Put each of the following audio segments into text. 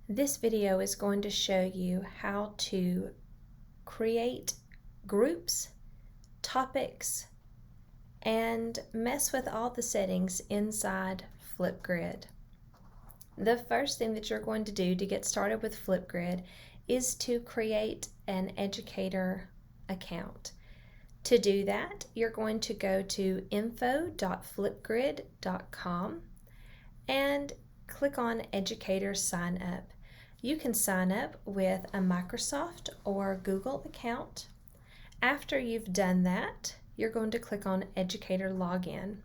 This video is going to show you how to create groups, topics, and mess with all the settings inside Flipgrid. The first thing that you're going to do to get started with Flipgrid is to create an educator account. To do that, you're going to go to info.flipgrid.com and click on Educator Sign Up. You can sign up with a Microsoft or Google account. After you've done that, you're going to click on Educator Login.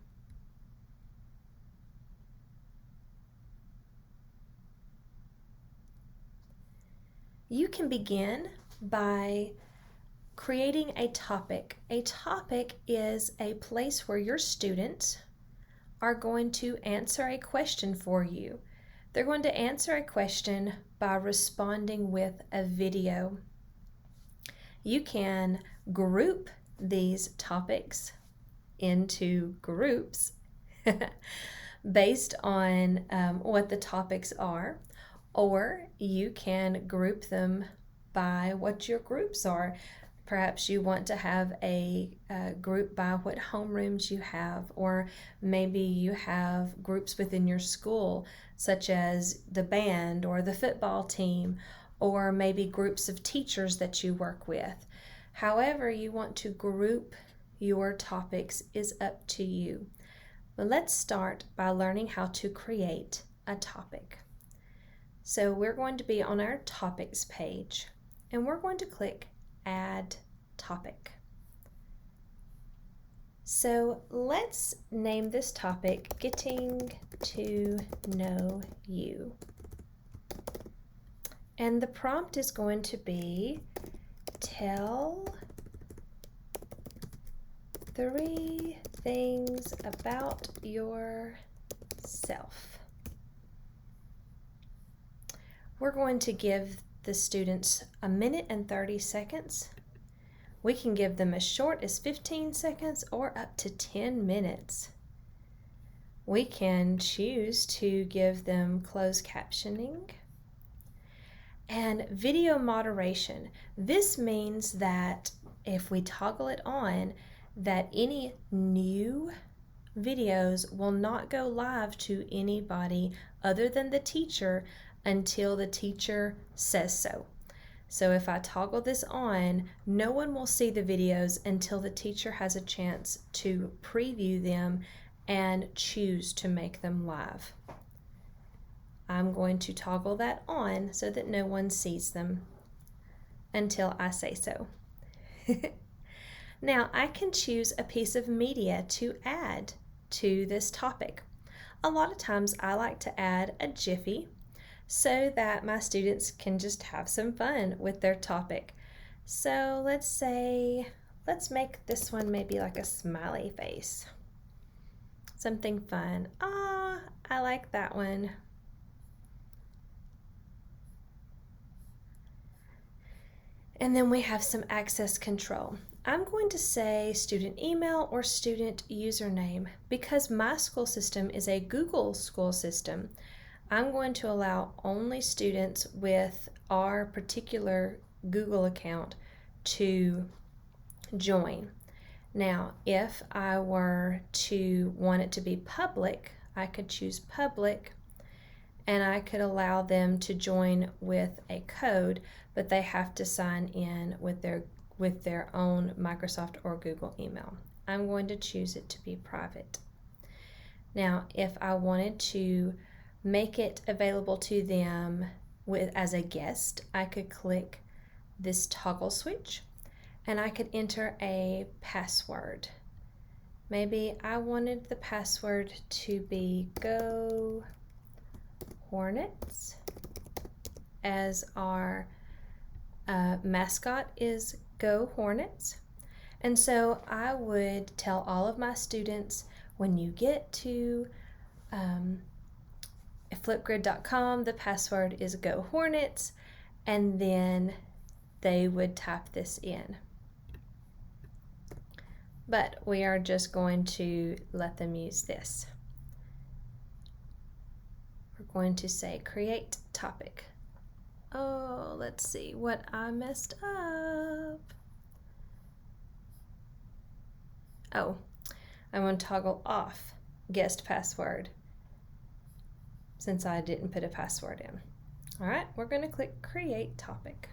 You can begin by creating a topic. A topic is a place where your students are going to answer a question for you. They're going to answer a question by responding with a video. You can group these topics into groups based on what the topics are, or you can group them by what your groups are. Perhaps you want to have a group by what homerooms you have, or maybe you have groups within your school, such as the band or the football team, or maybe groups of teachers that you work with. However you want to group your topics is up to you. But let's start by learning how to create a topic. So we're going to be on our topics page, and we're going to click Add Topic. So let's name this topic Getting to Know You. And the prompt is going to be tell 3 things about yourself. We're going to give the students 1 minute and 30 seconds. We can give them as short as 15 seconds or up to 10 minutes. We can choose to give them closed captioning and video moderation. This means that if we toggle it on, that any new videos will not go live to anybody other than the teacher until the teacher says so. So if I toggle this on, no one will see the videos until the teacher has a chance to preview them and choose to make them live. I'm going to toggle that on so that no one sees them until I say so. Now I can choose a piece of media to add to this topic. A lot of times I like to add a Jiffy so that my students can just have some fun with their topic. So let's make this one maybe like a smiley face. Something fun. Ah, I like that one. And then we have some access control. I'm going to say student email or student username. Because my school system is a Google school system, I'm going to allow only students with our particular Google account to join. Now, if I were to want it to be public, I could choose public, and I could allow them to join with a code, but they have to sign in with their own Microsoft or Google email. I'm going to choose it to be private. Now, if I wanted to make it available to them as a guest, I could click this toggle switch and I could enter a password. Maybe I wanted the password to be Go Hornets, as our mascot is Go Hornets. And so I would tell all of my students, when you get to flipgrid.com, the password is Go Hornets, and then they would type this in. But we are just going to let them use this. We're going to say create topic. Oh, let's see what I messed up. Oh, I'm going to toggle off guest password since I didn't put a password in. All right, we're going to click Create Topic.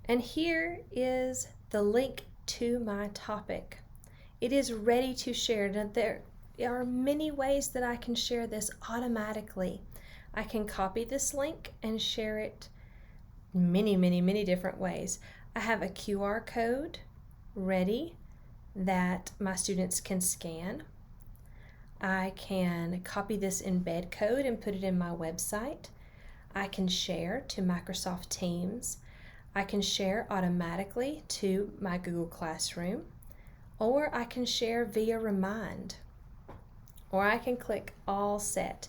And here is the link to my topic. It is ready to share. Now, there are many ways that I can share this automatically. I can copy this link and share it many different ways. I have a QR code ready that my students can scan. I can copy this embed code and put it in my website. I can share to Microsoft Teams. I can share automatically to my Google Classroom, or I can share via Remind, or I can click All Set.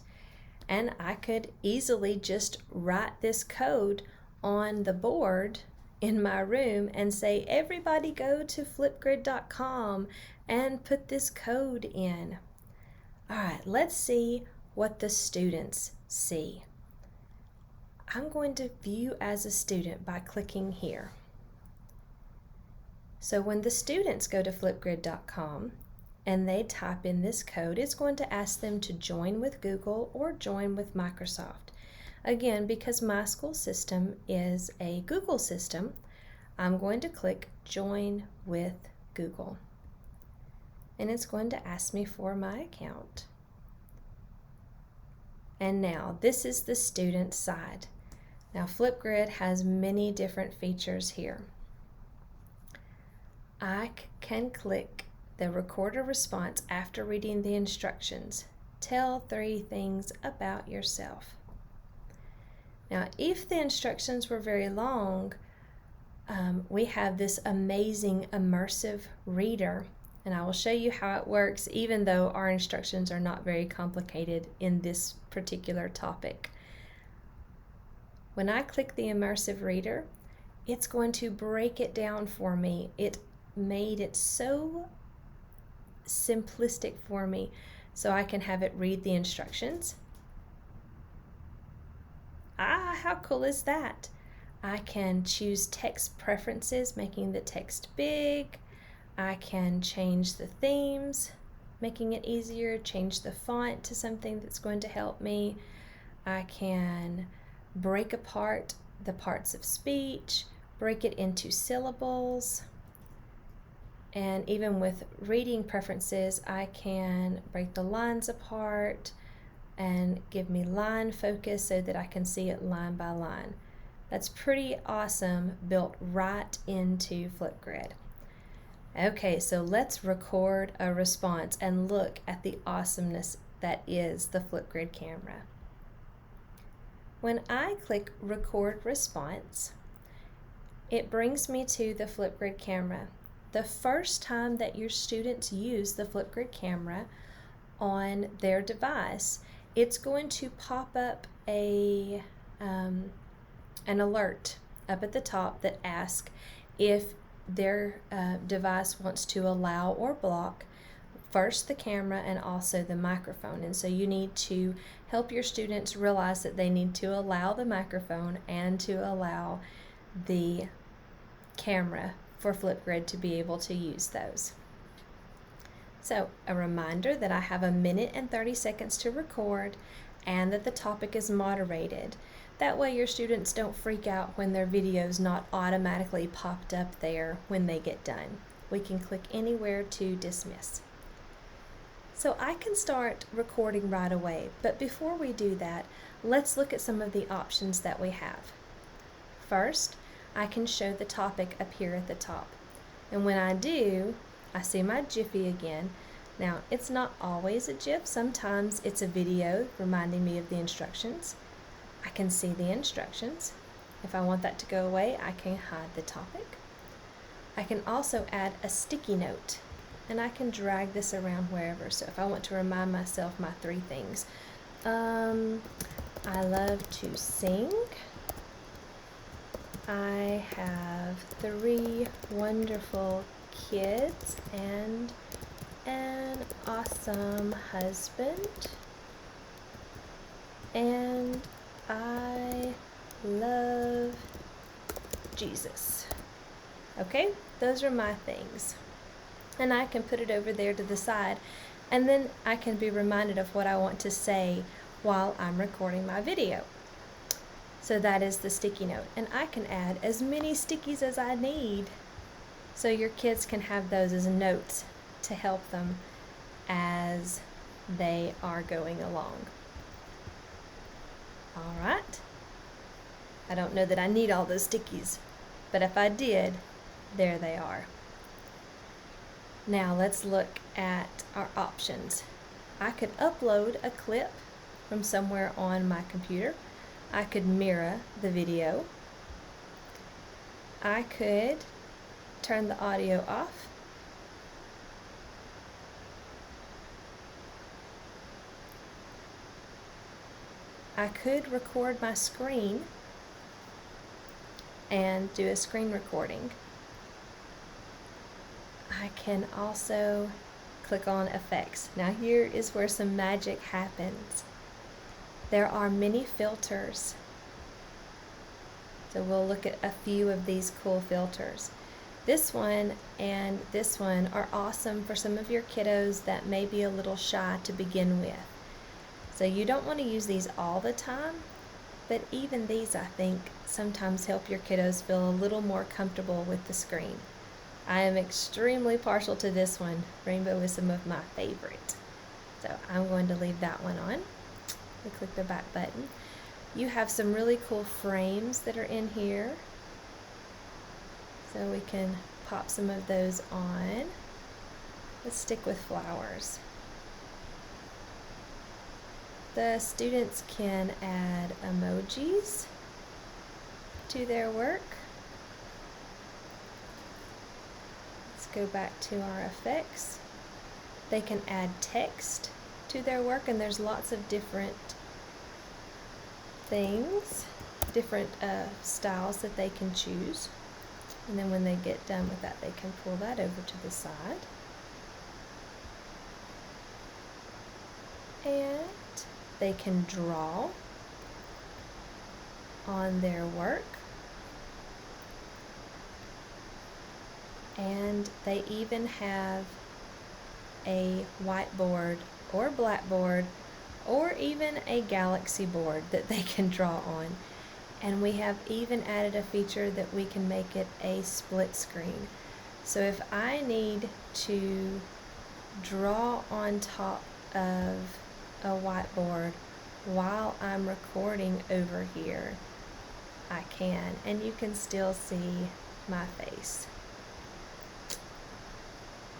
And I could easily just write this code on the board in my room and say, everybody go to flipgrid.com and put this code in. All right, let's see what the students see. I'm going to view as a student by clicking here. So when the students go to flipgrid.com and they type in this code, it's going to ask them to join with Google or join with Microsoft. Again, because my school system is a Google system, I'm going to click Join with Google. And it's going to ask me for my account. And now this is the student side. Now Flipgrid has many different features here. I can click the record a response after reading the instructions. Tell 3 things about yourself. Now, if the instructions were very long, we have this amazing immersive reader, and I will show you how it works, even though our instructions are not very complicated in this particular topic. When I click the immersive reader, it's going to break it down for me. It made it so simplistic for me so I can have it read the instructions. How cool is that? I can choose text preferences, making the text big. I can change the themes, making it easier, change the font to something that's going to help me. I can break apart the parts of speech, break it into syllables. And even with reading preferences, I can break the lines apart and give me line focus so that I can see it line by line. That's pretty awesome, built right into Flipgrid. Okay, so let's record a response and look at the awesomeness that is the Flipgrid camera. When I click Record Response, it brings me to the Flipgrid camera. The first time that your students use the Flipgrid camera on their device, it's going to pop up an alert up at the top that asks if their device wants to allow or block first the camera and also the microphone. And so you need to help your students realize that they need to allow the microphone and to allow the camera for Flipgrid to be able to use those. So a reminder that I have 1 minute and 30 seconds to record and that the topic is moderated. That way your students don't freak out when their video's not automatically popped up there when they get done. We can click anywhere to dismiss. So I can start recording right away, but before we do that, let's look at some of the options that we have. First, I can show the topic up here at the top. And when I do, I see my Jiffy again. Now, it's not always a GIF. Sometimes it's a video reminding me of the instructions. I can see the instructions. If I want that to go away, I can hide the topic. I can also add a sticky note, and I can drag this around wherever. So if I want to remind myself my 3 things. I love to sing. I have 3 wonderful kids and an awesome husband. And I love Jesus. Okay, those are my things. And I can put it over there to the side, and then I can be reminded of what I want to say while I'm recording my video. So that is the sticky note. And I can add as many stickies as I need, so your kids can have those as notes to help them as they are going along. All right. I don't know that I need all those stickies, but if I did, there they are. Now let's look at our options. I could upload a clip from somewhere on my computer. I could mirror the video. I could turn the audio off. I could record my screen and do a screen recording. I can also click on effects. Now here is where some magic happens. There are many filters. So we'll look at a few of these cool filters. This one and this one are awesome for some of your kiddos that may be a little shy to begin with. So you don't want to use these all the time, but even these, I think, sometimes help your kiddos feel a little more comfortable with the screen. I am extremely partial to this one. Rainbow is some of my favorite. So I'm going to leave that one on. We click the back button. You have some really cool frames that are in here. So we can pop some of those on. Let's stick with flowers. The students can add emojis to their work. Let's go back to our effects. They can add text to their work, and there's lots of different things, different styles that they can choose. And then when they get done with that, they can pull that over to the side. And they can draw on their work. And they even have a whiteboard or blackboard or even a galaxy board that they can draw on. And we have even added a feature that we can make it a split screen. So if I need to draw on top of a whiteboard while I'm recording over here, I can, and you can still see my face.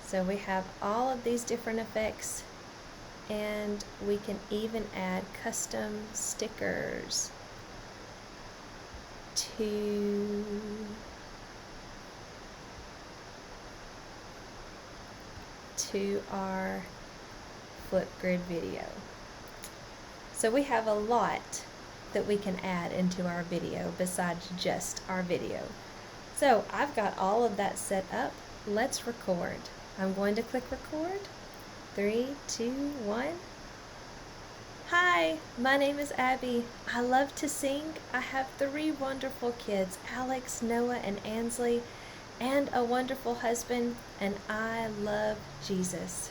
So we have all of these different effects, and we can even add custom stickers to our Flipgrid video. So we have a lot that we can add into our video besides just our video. So I've got all of that set up. Let's record. I'm going to click record. 3, 2, 1. Hi, my name is Abby. I love to sing. I have 3 wonderful kids, Alex, Noah, and Ansley, and a wonderful husband, and I love Jesus.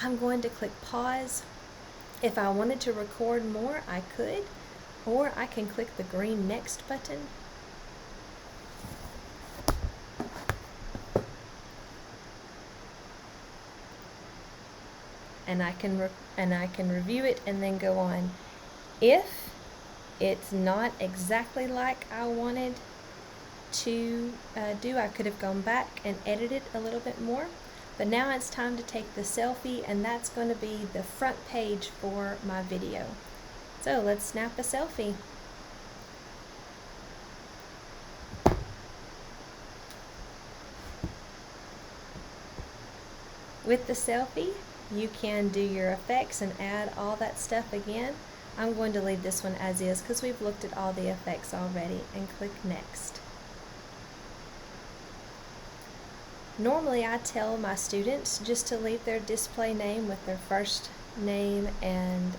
I'm going to click pause. If I wanted to record more, I could, or I can click the green next button. And I can review it and then go on. If it's not exactly like I wanted to do, I could have gone back and edited a little bit more. But now it's time to take the selfie, and that's going to be the front page for my video. So let's snap a selfie. With the selfie, you can do your effects and add all that stuff again. I'm going to leave this one as is because we've looked at all the effects already, and click next. Normally I tell my students just to leave their display name with their first name and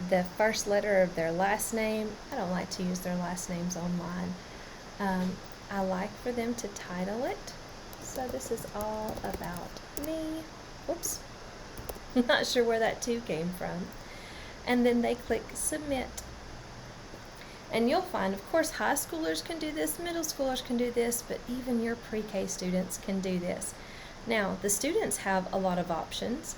the first letter of their last name. I don't like to use their last names online. I like for them to title it. So this is all about me. Whoops. Not sure where that 2 came from. And then they click submit. And you'll find, of course, high schoolers can do this, middle schoolers can do this, but even your pre-K students can do this. Now, the students have a lot of options.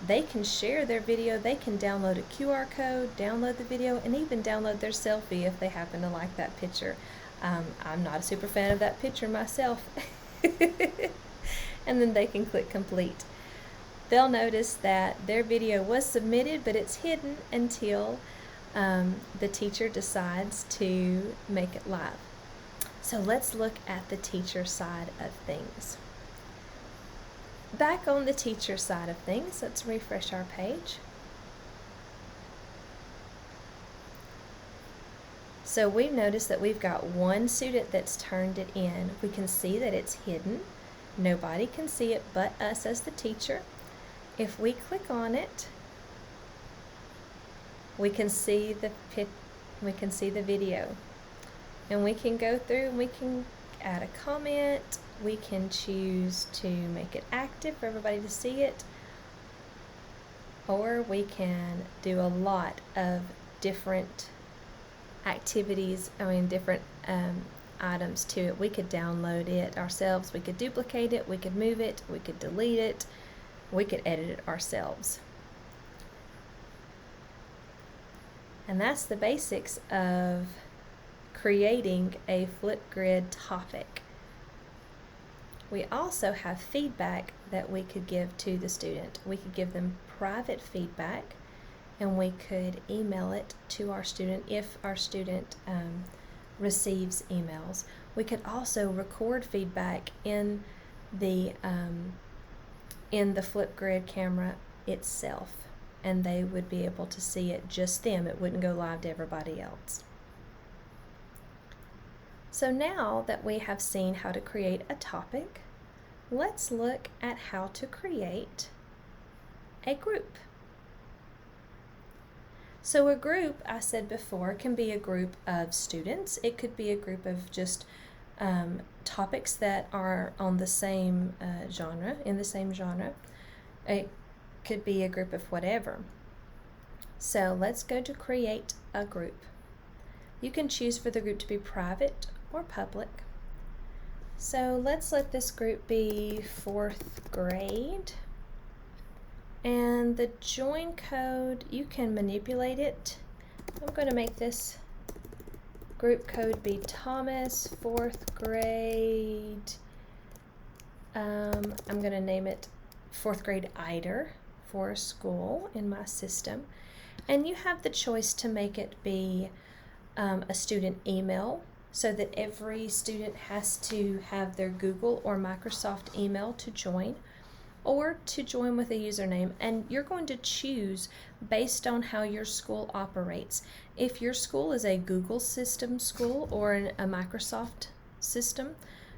They can share their video, they can download a QR code, download the video, and even download their selfie if they happen to like that picture. I'm not a super fan of that picture myself. And then they can click complete. They'll notice that their video was submitted, but it's hidden until the teacher decides to make it live. So let's look at the teacher side of things. Back on the teacher side of things, let's refresh our page. So we've noticed that we've got 1 student that's turned it in. We can see that it's hidden. Nobody can see it but us as the teacher. If we click on it, we can see the video, and we can go through and we can add a comment. We can choose to make it active for everybody to see it, or we can do a lot of different activities, different items to it. We could download it ourselves, we could duplicate it, we could move it, we could delete it, we could edit it ourselves. And that's the basics of creating a Flipgrid topic. We also have feedback that we could give to the student. We could give them private feedback, and we could email it to our student if our student receives emails. We could also record feedback in the Flipgrid camera itself, and they would be able to see it, just them. It wouldn't go live to everybody else. So now that we have seen how to create a topic, let's look at how to create a group. So a group, I said before, can be a group of students. It could be a group of just topics that are on the same genre, in the same genre. It could be a group of whatever. So let's go to create a group. You can choose for the group to be private or public. So let's let this group be 4th grade. And the join code, you can manipulate it. I'm going to make this group code be Thomas, 4th grade. I'm going to name it 4th grade Eider for a school in my system. And you have the choice to make it be a student email, so that every student has to have their Google or Microsoft email to join, or to join with a username. And you're going to choose based on how your school operates. If your school is a Google system school or a Microsoft system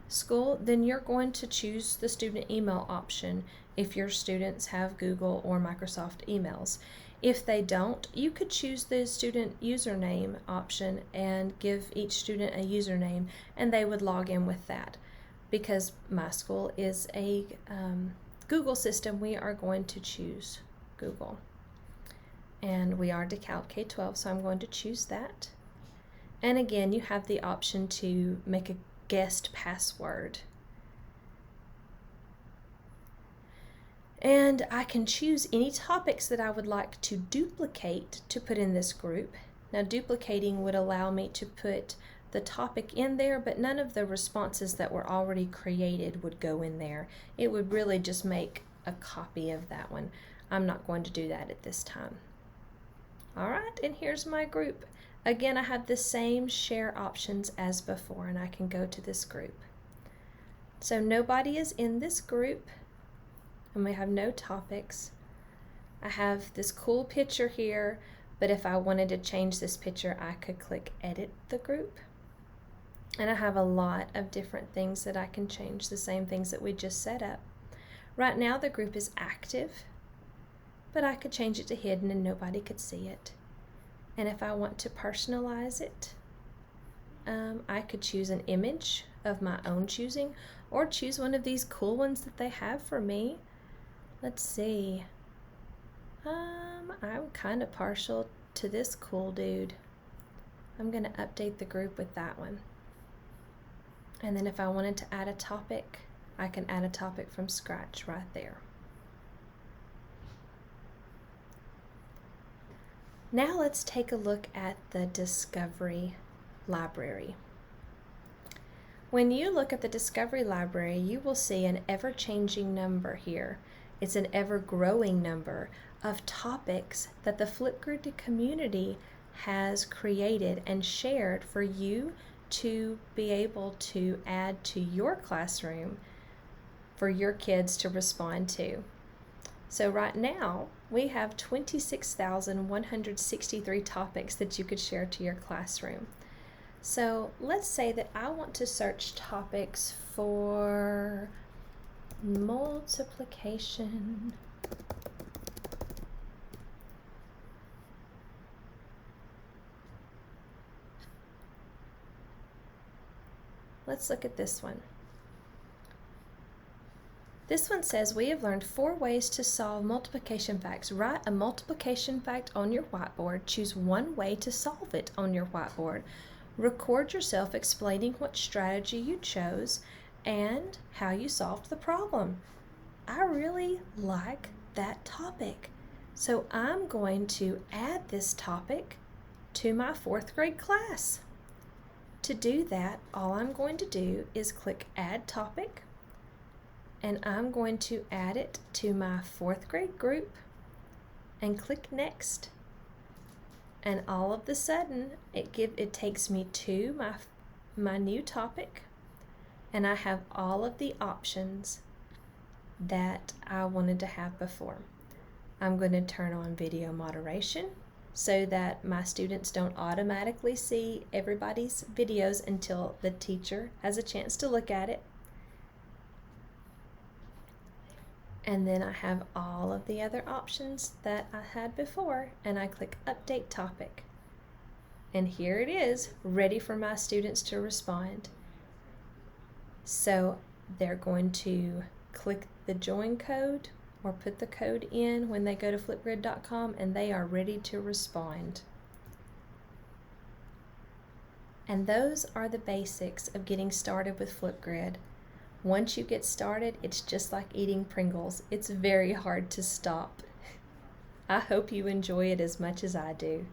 school, then you're going to choose the student email option if your students have Google or Microsoft emails. If they don't, you could choose the student username option and give each student a username, and they would log in with that. Because my school is a Google system, we are going to choose Google. And we are DeKalb K-12, so I'm going to choose that. And again, you have the option to make a guest password. And I can choose any topics that I would like to duplicate to put in this group. Now, duplicating would allow me to put the topic in there, but none of the responses that were already created would go in there. It would really just make a copy of that one. I'm not going to do that at this time. All right, and here's my group. Again, I have the same share options as before, and I can go to this group. So nobody is in this group, and we have no topics. I have this cool picture here, but if I wanted to change this picture, I could click edit the group. And I have a lot of different things that I can change, the same things that we just set up. Right now the group is active, but I could change it to hidden and nobody could see it. And if I want to personalize it, I could choose an image of my own choosing, or choose one of these cool ones that they have for me. Let's see. I'm kind of partial to this cool dude. I'm going to update the group with that one. And then if I wanted to add a topic, I can add a topic from scratch right there. Now let's take a look at the Discovery Library. When you look at the Discovery Library, you will see an ever-changing number here. It's an ever-growing number of topics that the Flipgrid community has created and shared for you to be able to add to your classroom for your kids to respond to. So right now, we have 26,163 topics that you could share to your classroom. So let's say that I want to search topics for multiplication. Let's look at this one. This one says, we have learned 4 ways to solve multiplication facts. Write a multiplication fact on your whiteboard. Choose one way to solve it on your whiteboard. Record yourself explaining what strategy you chose and how you solved the problem. I really like that topic. So I'm going to add this topic to my 4th grade class. To do that, all I'm going to do is click Add Topic, and I'm going to add it to my 4th grade group and click Next. And all of a sudden, it takes me to my new topic, and I have all of the options that I wanted to have before. I'm going to turn on video moderation so that my students don't automatically see everybody's videos until the teacher has a chance to look at it. And then I have all of the other options that I had before, and I click Update Topic. And here it is, ready for my students to respond. So they're going to click the join code or put the code in when they go to flipgrid.com, and they are ready to respond. And those are the basics of getting started with Flipgrid. Once you get started, it's just like eating Pringles. It's very hard to stop. I hope you enjoy it as much as I do.